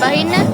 බහින්න.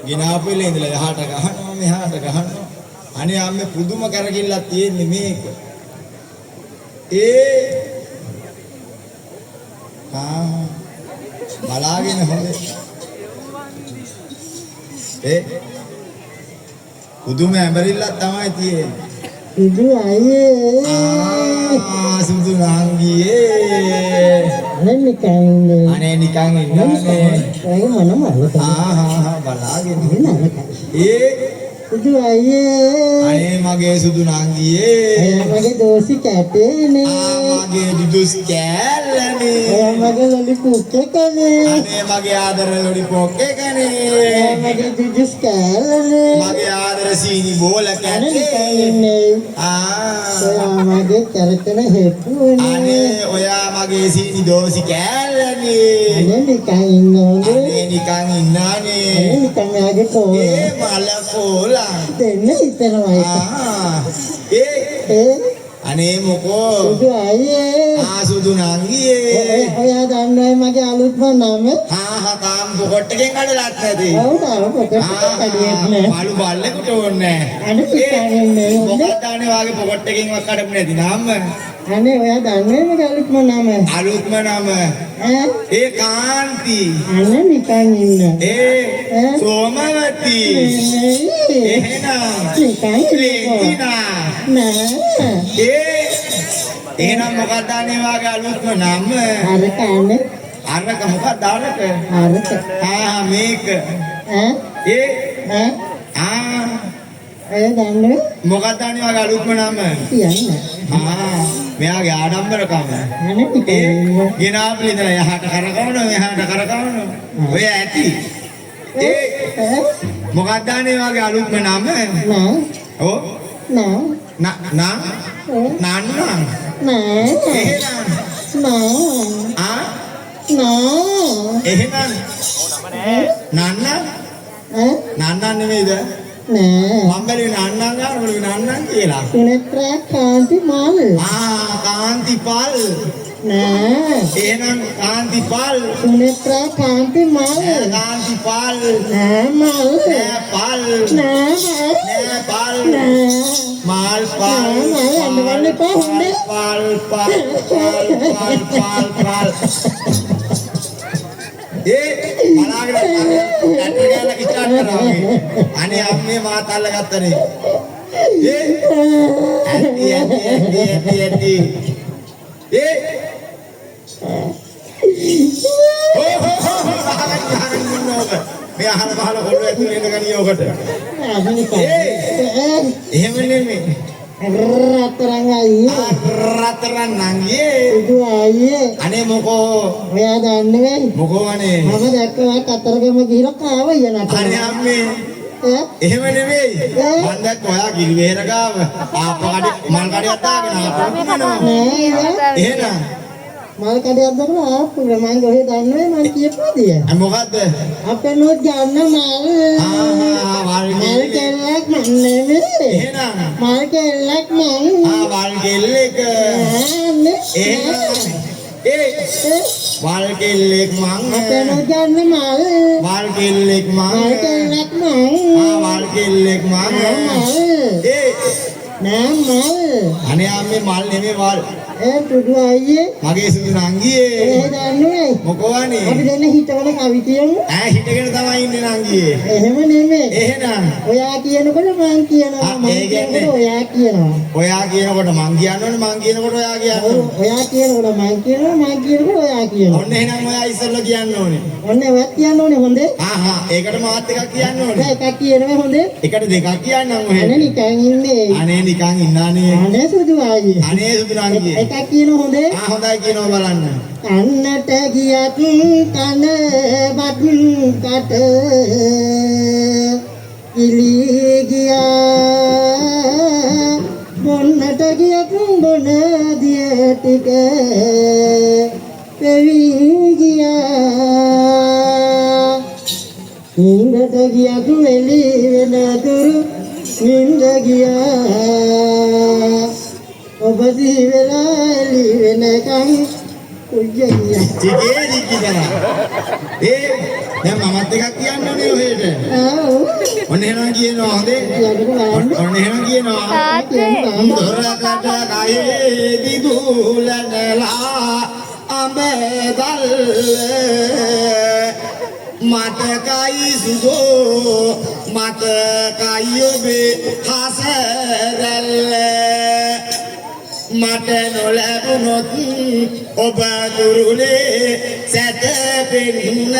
ගෙනාපෙල ඉඳලා යහට ගහනවා මෙහාට ගහනවා අනේ අම්මේ පුදුම කරකිල්ලක් තියෙන්නේ මේක බලාගෙන හොඳේ පුදුම ඇඹරිල්ලක් තමයි තියෙන්නේ සුදු අයියේ සුදු නංගියේ අනේ නිකන් ඉන්නනේ ඒ මොනවද බලාගෙන ඉන්නනේ සුදු අයියේ අනේ මගේ සුදු නංගියේ මගේ දෝසි කැටේනේ මගේ දුදුස් කෑල්ලනේ මගේ ලොලිපොප් එකනේ අනේ මගේ ආදර ලොලිපොප් එකනේ මගේ දුදුස් කෑල්ලනේ මගේ ආදර සීනි බෝල කැටේ මගේ කරතන හෙප්පුවනේ අනේ ඔයා මගේ සීනි දෝසි කෑල්ලනේ අනේ නිකන් ඉන්නෝනේ අනේ නිකන් ඉන්නානේ අනේ නිකන් යාගේ කෝ මල කෝලා දෙන්න හිතනවා අනේ මොකෝ සුදු අයියේ සුදු නංගියේ ඔයා දන්නවයි මගේ අලුත්ම නම තාම් පොකොට්ටකින් කඩලත් නැති ඔව් තාම පොකොට්ටකින් කඩියෙත් නෑ බලු බල්ලෙකුට ඕනේ අනේ පිටානේ මොකක්ද අනේ වාගේ පොකොට්ටකින් කඩපු නැති නම අනේ ඔයා දන්නවයි මගේ අලුත්ම නම නම ඒ කාන්ති අනේ නිකන් ඉන්න සෝමවති එහෙනම් නිකන් ලේතිනා නෑ එහෙනම් මොකක්ද අනේ වාගේ අලුත්ම නම අරකනේ අරක මොකක්ද අරක මේක ඔයා දන්නවයි මොකක්ද අනේ වාගේ අලුත්ම නම කියන්න මෙයාගේ ආඩම්බරකම අනේ නිකන් ගෙනාපු ඉඳලා යහට කරකවනවා මෙහාට කරකවනවා ඔය ඇති මොකක්ද අනේ වාගේ අලුත්ම නම නෑ ඔව් නන්නම් නෑ එහෙනම් එහෙනම් නන්නම් නෙමෙයිද නෑ මම බැලුවේ නන්නම් ගන්නකොට නන්නම් කියලා සුනේත්‍රා කාන්ති මල් කාන්තිපල් නෑ එහෙනම් කාන්තිපල් සුනේත්‍රා කාන්ති මල් කාන්තිපල් නෑ මල් පල් නෑ පල් මල් පල් අඬවන්න එපා හොඳේ පල් බලාගෙන ඇටි ගාලා කිචාට කරා අනේ අම්මේ මාත් අල්ලගත්තනේ ඇටි මේ අහල පහල කොල්ල ඇතුලේ ඉඳ ගනිය ඔකට එහෙම නෙමෙයි රත්තරන් නංගියේ සුදු අයියේ අනේ මොකෝ ඔයා දන්නවයි මොකෝ අනේ මම දැක්කවා කතරගම ගිහලා කාවය නට අනේ අම්මේ එහෙම නෙමෙයි මම දැක්ක ඔයා ගිරිවේර ගාව ආපකඩි මල් කඩියක් දාගෙන ආපහු යනවා එහෙනම් මල් කඩියක් දාගෙන ආපහු මම ගොහේ දන්නවයි මම කියපුවාදිය මොකද්ද අපේ නෝත් ගන්න මල් කෙල්ලක් මන් නෙමෙයි එහෙනම් මල් කෙල්ලක් මන් වල් කෙල්ලෙක් වල් කෙල්ලෙක් මං අපේ නෝත් ගන්න මල් වල් කෙල්ලෙක් මං මල් කෙල්ලක් මන් වල් කෙල්ලෙක් මං නෑ මල් අනේ අම්මේ මල් නෙමෙයි වල් සුදු අයියේ මගේ සුදු නංගියේ දන්නවයි මොකෝ අනේ අපි දෙන්න හිතවල කවි කියමු හිටගෙන තමයි ඉන්නේ නංගියේ එහෙම නෙමෙයි එහෙනම් ඔයා කියනකොට මං කියනවා මං කියනකොට ඔයා කියනවා ඔයා කියනකොට මං කියනවනේ මං කියනකොට ඔයා කියනවා ඔයා කියනකොට මං කියනවා මං කියනකොට ඔයා කියනවා ඔන්න එහෙනම් ඔයා ඉස්සෙල්ලා කියන්න ඕනේ ඔන්න ඔයත් කියන්න ඕනේ හොඳේ ඒකට මාත් එකක් කියන්න ඕනේ එකක් කියනවා හොඳේ එකට දෙකක් කියන්නම් ඔහෙ අනේ නිකන් ඉන්නේ අනේ නිකන් ඉන්නානේ. අනේ සුදු ආයේ. අනේ සුදුනාගේ. එකක් කියන හොඳේ. හොඳයි කියනවා බලන්න. කන්නට ගියත් කන බත් කට ඉලි ගියා බොන්නට ගියත් බොන දිය ටික පෙවි ගියා නින්දට ගියත් එලි වෙන තුරු නින්ද ගියා ඔබ දිවෙලා එලි වෙනකන් උයයියා ටිකේ දික්කදලා. දැන් මමත් එකක් කියන්න ඕනේ ඔහෙට. ඔන්න එහෙනම් කියනවා හොඳේ. ඔන්න එහෙනම් කියනවා. දොරකට ගහේ දිදුලනලා අඹදල් මතකයි සුදෝ මතකයි ඔබේ හසරල්ල මට නොලැබුණොත් ඔබ දුරුලේ සැතපෙන්න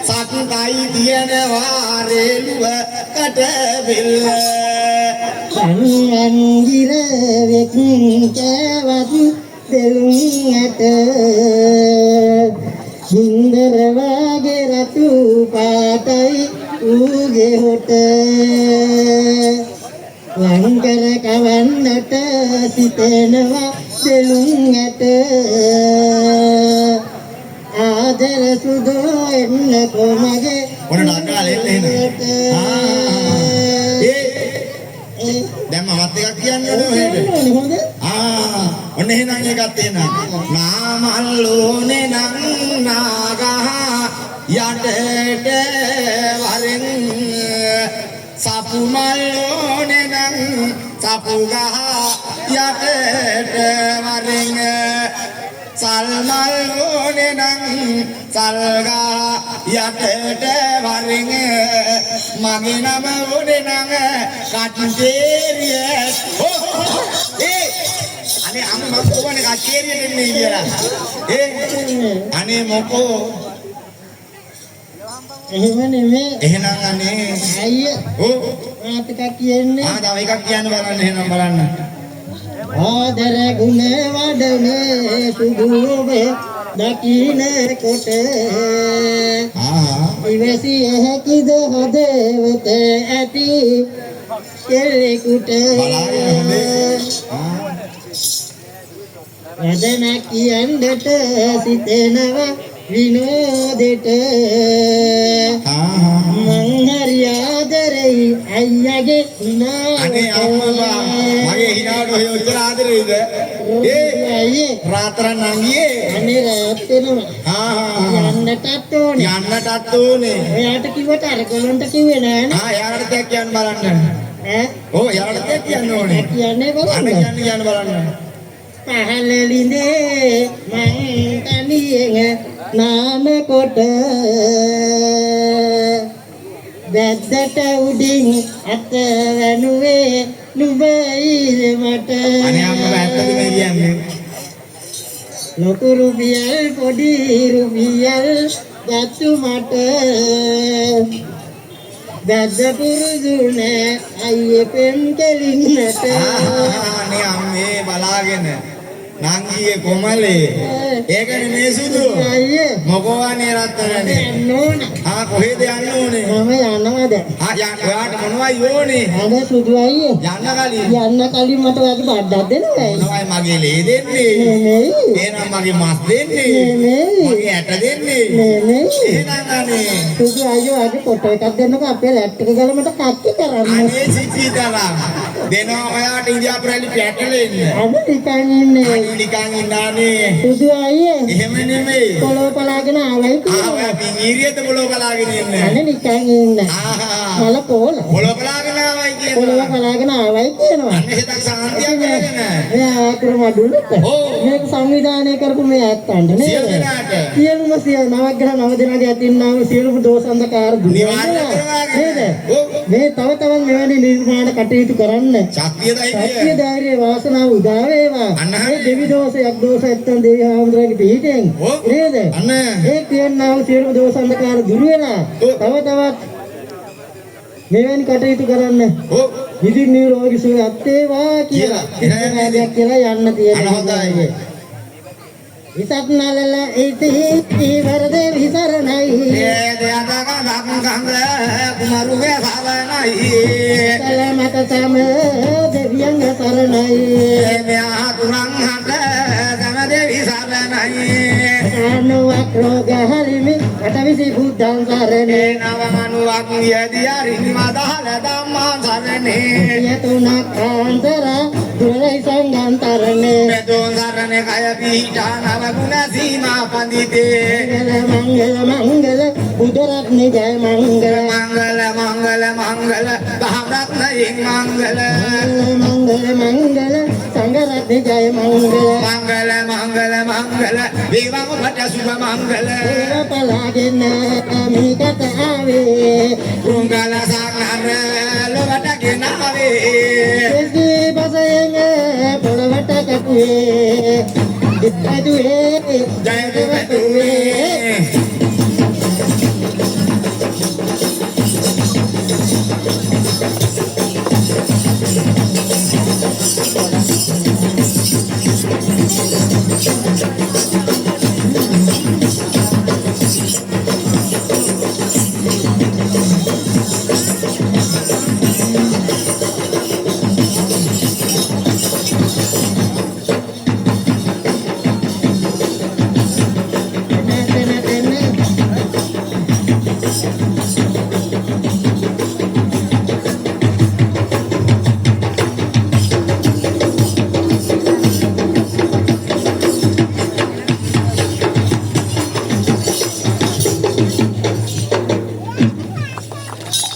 සත්කයි දියනවා රේලුව කටබිල්ල සංගිර වෙක්කවත් දෙලුන්ට හින්දර වාගේ රතු පාටයි ඌගේ හොට වංකර කවන්නට සිතෙනවා දෙලුන්ට ආදර සුදෝ එන්න කොමගේ ඔන්න නගාලෙන්න එන්න. දැන් මමත් එකක් කියන්න ඕනේ ඔහෙට. ඔන්න එහෙනම් එකක් තියෙනවා. නාමල්ලෝනේ නං නාගහ යටට වරෙන් සපු මල්ලෝනේ නං සපු ගහ යටට වරෙන් සල් මල්ලෝනේ නං සල් ගහ යටට වරෙන් මගේ නම ඕනේ නං කට්ටේරිය අනේ අම්ම මම කොහොමද කට්ටේරිය දෙන්නේ කියලා අනේ මොකෝ එහෙම නෙමෙයි එහෙනම් අනේ අයියේ මාත් එකක් කියන්නේ තව එකක් කියන්න බලන්න එහෙනම් බලන්න ආදර ගුණ වඩනේ සුදුවේ දකින්න කොට ඉවසිය හැකිද හදවත ඇති කෙලෙකුට වදන කියන්නට සිතෙනවා විනෝදෙට මං හරි ආදරෙයි අයියගේ අනේ අම්මා මගේ හිනාට ඔය උත්තර ආදරෙයිද අයියේ රාත්‍රන් නංගියේ අනේ රාත් වෙනවා යන්නටත් ඕනේ ඔයාට කිව්වට අර ගොල්ලන්ට කිව්වේ නෑනේ එයාලට දෙයක් කියන්න බලන්න එයාලට දෙයක් කියන්න ඕනේ කියන්නේ බලන්න කියන්න බලන්න පහළලිනේ මං තනියෙන් නාම කොට වැද්දට උඩින් අත වැනුවේ නුඹයි මට අනේ අම්මා වැද්දද මේ කියන්නේ ලොකු රුපියල් පොඩි රුපියල් ගත්තු මට වැද්ද පුරුදුනේ අයියේ පෙම් කෙලින්නට අනේ අම්මේ බලාගෙන නංගියේ කොමලේ ඒකනේ මේ සුදු අයියේ මොකෝ අනේ රත්තරනේ යන්න ඕන කොහෙද යන්න ඕනේ මම යනවා දැන් ඔයාට මොනවයි ඕනේ අනේ සුදු අයියේ යන්න කලින් මට වගේ බඩක් දෙන්නයි මොනවයි මගේ ලේ දෙන්නේ නෙමෙයි එහෙනම් මගේ මස් දෙන්නේ නෙමෙයි මගේ ඇට දෙන්නේ නෙමෙයි එහෙනම් අනේ සුදු අයියෝ අද ෆොටෝ එකක් දෙන්නකෝ අපේ ලැප්ටොප් එක ගාලා මට කක්කි කරන්න අනේ සිද්ධිදලා දෙනවා ඔයාට ඉන්දියාපු රැලි පැටලෙන්න අද නිකන් ඉන්නේ නිකන් ඉන්නානේ සුදු අයියේ එහෙම නෙමෙයි පොළොව පලාගෙන ආවයි කියලා පිංගීරියද පොළොව බලාගෙන ඉන්නේ අනේ නිකන් ඉන්න මල පොළ පොළොව බලාගෙන ආවයි පොළොව කියනවා පලාගෙන ආවයි කියනවා අන්න හිතක් සාන්තියක් කරගෙන එයා කුරුමඩුලට මේක සංවිධානය කරපු මේ ඇත්තන්ට නේද සියලු දෙනාට සියලුම නවග්‍රහ නව දෙනාගේ අතින්නාම සියලුම දෝෂ අන්ධකාර දුරු නිවාරණය කරවාගෙන නේද මේ තව තවත් මෙවැනි නිර්මාණ කටයුතු කරන්න ශක්තියයි සත්‍ය ධෛර්ය වාසනාව උදා වේවා අන්න මේ දෙවි දෝෂයක් දෝෂ ඇත්තන් දෙවි ආමඳුරගේ පිහිටෙන් නේද අන්න ඒ කියනවා සියලුම දෝෂ අන්ධකාර දුරු වෙලා තව තවත් මෙවැනි කටයුතු කරන්න ඔව් ඉදින් නිරෝගී සුවයක් වේවා කියලා ඉතින් කියලා යන්න තියෙනවා. විසත් නලල ඉති වරද විසරණයි ඒ දෙයදක ගංගංග කුමරුගේ සාවනයි සලමත සම දෙවියන් සරණයි මෙයා තුරන් හට සම දෙවි සරණයි අනුවක් රෝග හරිමි අටවිසි බුද්ධං සරණේ නවමනුවක් යදියරි මදහල ධම්මං සරණේ යතුණක් අන්තර දුරයි සංගන්තරනේ මෙතොන් සරණේ කය පීඨා නව ගුණ සීමා පන්දිතේ මංගල මංගල බුදුරත්නේ ජය මංගල මංගල මංගල මංගල දහරත්නයෙන් මංගල මංගල මංගල සංඝරත්නේ ජය මංගල මංගල මංගල මංගල විවම පට සුභ මංගල පලාගෙන මේකට ආවේ රුංගල සංහර ලොවට ගෙනාවේ එස්ගේ බසයෙන් පොළවට කපුවේ ඉත්තදුවේ ජය දෙවතුවේ